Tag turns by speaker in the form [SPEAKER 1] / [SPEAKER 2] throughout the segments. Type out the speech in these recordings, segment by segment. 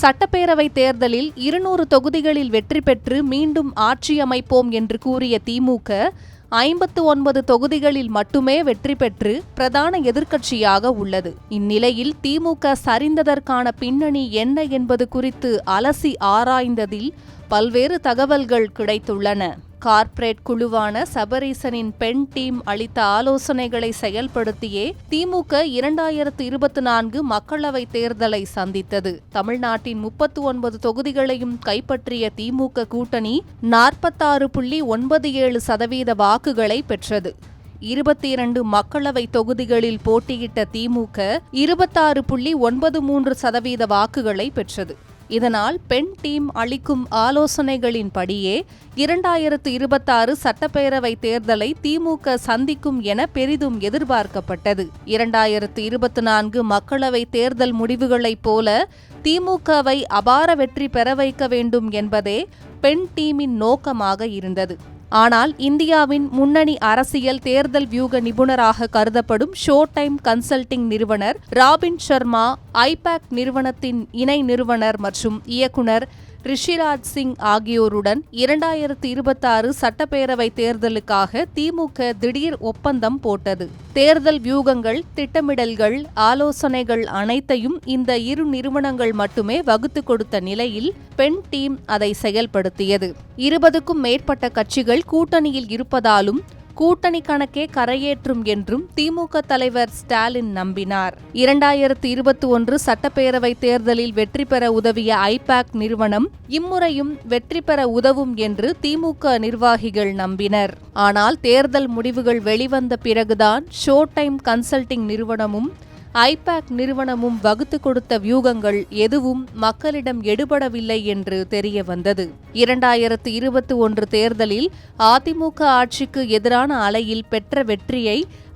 [SPEAKER 1] சட்டப்பேரவை தேர்தலில் 200 தொகுதிகளில் வெற்றி பெற்று மீண்டும் ஆட்சி அமைப்போம் என்று கூறிய திமுக 59 தொகுதிகளில் மட்டுமே வெற்றி பெற்று பிரதான எதிர்க்கட்சியாக உள்ளது. இந்நிலையில் திமுக சரிந்ததற்கான பின்னணி என்ன என்பது குறித்து அலசி ஆராய்ந்ததில் பல்வேறு தகவல்கள் கிடைத்துள்ளன. கார்ப்பரேட் குழுவான சபரீசனின் பெண் டீம் அளித்த ஆலோசனைகளை செயல்படுத்தியே திமுக 2024 மக்களவைத் தேர்தலை சந்தித்தது. தமிழ்நாட்டின் 39 தொகுதிகளையும் கைப்பற்றிய திமுக கூட்டணி 46.97% வாக்குகளை பெற்றது. 22 மக்களவை தொகுதிகளில் போட்டியிட்ட திமுக 26.93% வாக்குகளை பெற்றது. இதனால் பெண் டீம் அளிக்கும் ஆலோசனைகளின்படியே 2026 சட்டப்பேரவை தேர்தலை திமுக சந்திக்கும் என பெரிதும் எதிர்பார்க்கப்பட்டது. 2024 மக்களவை தேர்தல் முடிவுகளைப் போல திமுகவை அபார வெற்றி பெற வைக்க வேண்டும் என்பதே பெண் டீமின் நோக்கமாக இருந்தது. ஆனால் இந்தியாவின் முன்னணி அரசியல் தேர்தல் வியூக நிபுணராக கருதப்படும் ஷோ டைம் கன்சல்டிங் நிறுவனர் ராபின் சர்மா, ஐபேக் நிறுவனத்தின் இணை நிறுவனர் மற்றும் இயக்குனர் ரிஷிராஜ் சிங் ஆகியோருடன் 2026 சட்டப்பேரவை தேர்தலுக்காக திமுக திடீர் ஒப்பந்தம் போட்டது. தேர்தல் வியூகங்கள், திட்டமிடல்கள், ஆலோசனைகள் அனைத்தையும் இந்த இரு நிறுவனங்கள் மட்டுமே வகுத்து கொடுத்த நிலையில் பெண் டீம் அதை செயல்படுத்தியது. 20க்கும் மேற்பட்ட கட்சிகள் கூட்டணியில் இருப்பதாலும் கூட்டணி கணக்கே கரையேற்றும் என்றும் திமுக தலைவர் ஸ்டாலின் நம்பினார். 2021 சட்டப்பேரவை தேர்தலில் வெற்றி பெற உதவிய ஐபேக் நிறுவனம் இம்முறையும் வெற்றி பெற உதவும் என்று திமுக நிர்வாகிகள் நம்பினர். ஆனால் தேர்தல் முடிவுகள் வெளிவந்த பிறகுதான் ஷோ டைம் கன்சல்டிங் நிறுவனமும் ஐபேக் நிறுவனமும் வகுத்து கொடுத்த வியூகங்கள் எதுவும் மக்களிடம் எடுபடவில்லை என்று தெரிய வந்தது. 2021 தேர்தலில் அதிமுக ஆட்சிக்கு எதிரான அலையில் பெற்ற வெற்றியை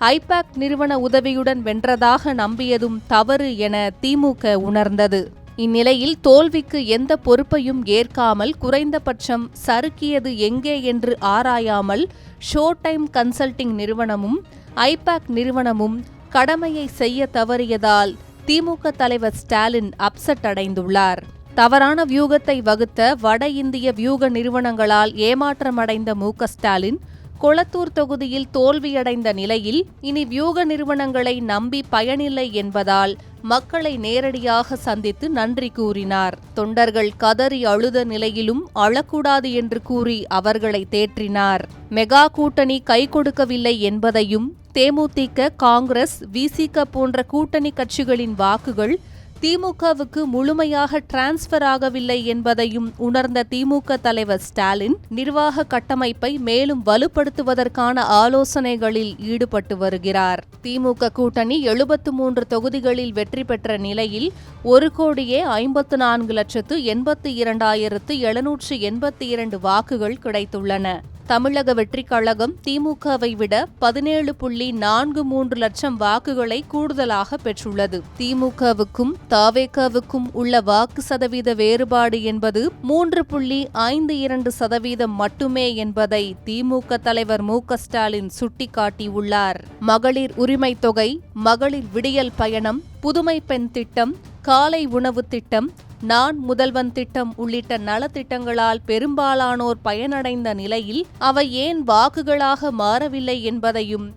[SPEAKER 1] ஐபேக் நிறுவன உதவியுடன் வென்றதாக நம்பியதும் தவறு என திமுக உணர்ந்தது. இந்நிலையில் தோல்விக்கு எந்த பொறுப்பையும் ஏற்காமல் குறைந்தபட்சம் சறுக்கியது எங்கே என்று ஆராயாமல் ஷோ டைம் கன்சல்டிங் நிறுவனமும் ஐபேக் நிறுவனமும் கடமையை செய்ய தவறியதால் திமுக தலைவர் ஸ்டாலின் அப்செட் அடைந்துள்ளார். தவறான வியூகத்தை வகுத்த வட இந்திய வியூக நிறுவனங்களால் ஏமாற்றமடைந்த ஸ்டாலின் கொளத்தூர் தொகுதியில் தோல்வியடைந்த நிலையில் இனி வியூக நிறுவனங்களை நம்பி பயனில்லை என்பதால் மக்களை நேரடியாக சந்தித்து நன்றி கூறினார். தொண்டர்கள் கதறி அழுத நிலையிலும் அழக்கூடாது என்று கூறி அவர்களை தேற்றினார். மெகா கூட்டணி கை கொடுக்கவில்லை என்பதையும் தேமுதிக, காங்கிரஸ், விசிக போன்ற கூட்டணி கட்சிகளின் வாக்குகள் திமுகவுக்கு முழுமையாக டிரான்ஸ்பர் ஆகவில்லை என்பதையும் உணர்ந்த திமுக தலைவர் ஸ்டாலின் நிர்வாக கட்டமைப்பை மேலும் வலுப்படுத்துவதற்கான ஆலோசனைகளில் ஈடுபட்டு வருகிறார். திமுக கூட்டணி 73 தொகுதிகளில் வெற்றி பெற்ற நிலையில் 1,54,82,782 வாக்குகள் கிடைத்துள்ளன. தமிழக வெற்றிக் கழகம் திமுகவை விட 17.43 லட்சம் வாக்குகளை கூடுதலாக பெற்றுள்ளது. திமுகவுக்கும் தவேகவுக்கும் உள்ள வாக்கு சதவீத வேறுபாடு என்பது 3.52% மட்டுமே என்பதை திமுக தலைவர் ஸ்டாலின் சுட்டிக்காட்டியுள்ளார். மகளிர் உரிமை தொகை, மகளிர் விடியல் பயணம், புதுமை பெண் திட்டம், காலை உணவு திட்டம், நான் முதல்வன் திட்டம் உள்ளிட்ட நலத்திட்டங்களால் பெரும்பாலானோர் பயனடைந்த நிலையில் அவை ஏன் வாக்குகளாக மாறவில்லை என்பதையும்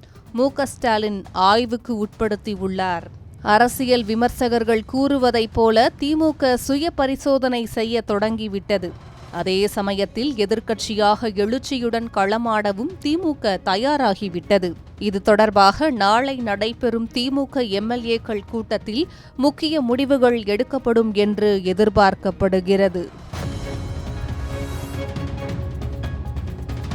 [SPEAKER 1] ஸ்டாலின் ஆய்வுக்கு உட்படுத்தியுள்ளார். அரசியல் விமர்சகர்கள் கூறுவதைப் போல திமுக சுய பரிசோதனை செய்ய தொடங்கிவிட்டது. அதே சமயத்தில் எதிர்க்கட்சியாக எழுச்சியுடன் களமாடவும் திமுக தயாராகிவிட்டது. இது தொடர்பாக நாளை நடைபெறும் திமுக எம்எல்ஏக்கள் கூட்டத்தில் முக்கிய முடிவுகள் எடுக்கப்படும் என்று எதிர்பார்க்கப்படுகிறது.